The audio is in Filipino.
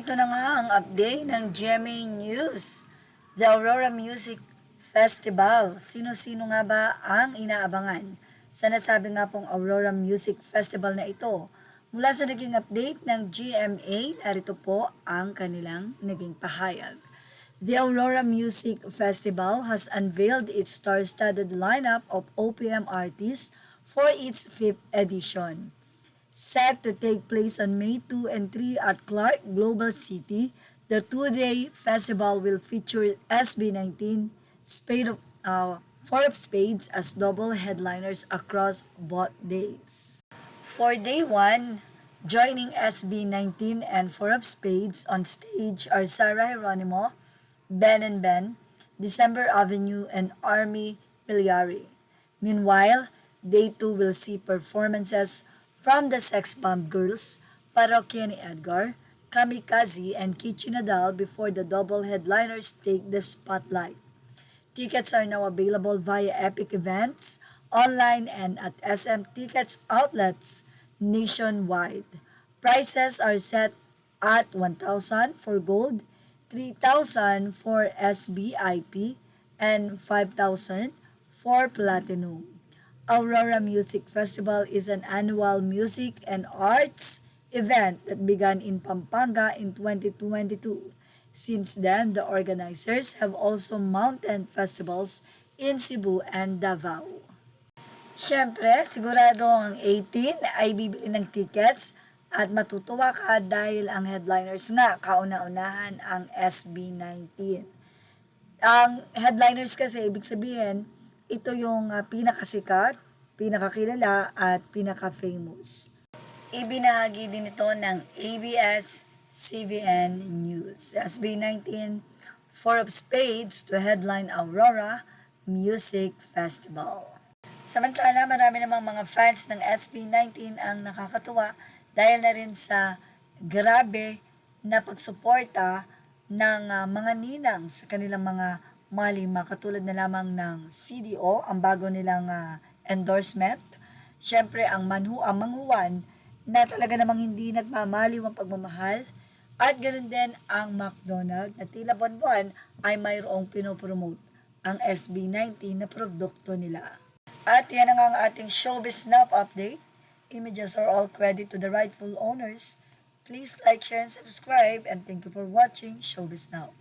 Ito na nga ang update ng GMA News. The Aurora Music Festival. Sino-sino nga ba ang inaabangan sa nasabi nga pong Aurora Music Festival na ito? Mula sa naging update ng GMA, narito po ang kanilang naging pahayag. The Aurora Music Festival has unveiled its star-studded lineup of OPM artists for its 5th edition. Set to take place on May 2 and 3 at Clark Global City, the two-day festival will feature SB19, Four of Spades as double headliners across both days. For day 1, joining SB19 and Four of Spades on stage are Sarah Geronimo, Ben and Ben, December Avenue, and Army Piliari. Meanwhile, day 2 will see performances from the Sex Bomb Girls, Parokya ni Edgar, Kamikaze, and Kichi Nadal before the double headliners take the spotlight. Tickets are now available via Epic Events, online, and at SM Tickets outlets nationwide. Prices are set at 1,000 for gold, 3,000 for SBIP, and 5,000 for platinum. Aurora Music Festival is an annual music and arts event that began in Pampanga in 2022. Since then, the organizers have also mounted festivals in Cebu and Davao. Siyempre, sigurado ang 18 ay bibili ng tickets at matutuwa ka dahil ang headliners nga kauna-unahan ang SB19. Ang headliners kasi ibig sabihin, ito yung pinakasikat, pinakakilala at pinaka-famous. Ibinahagi din ito ng ABS-CBN News. SB19, Four of Spades to headline Aurora Music Festival. Samantala, marami namang mga fans ng SB19 ang nakakatuwa dahil na rin sa grabe na pagsuporta ng mga ninang sa kanilang mga malima katulad na lamang ng CDO, ang bago nilang endorsement. Siyempre, ang manghuwan na talaga namang hindi nagmamaliw ang pagmamahal. At ganoon din ang McDonald na tila buwan-buwan ay mayroong pinopromote ang SB19 na produkto nila. At yan ang ating Showbiz Now update. Images are all credit to the rightful owners. Please like, share, and subscribe. And thank you for watching Showbiz Now.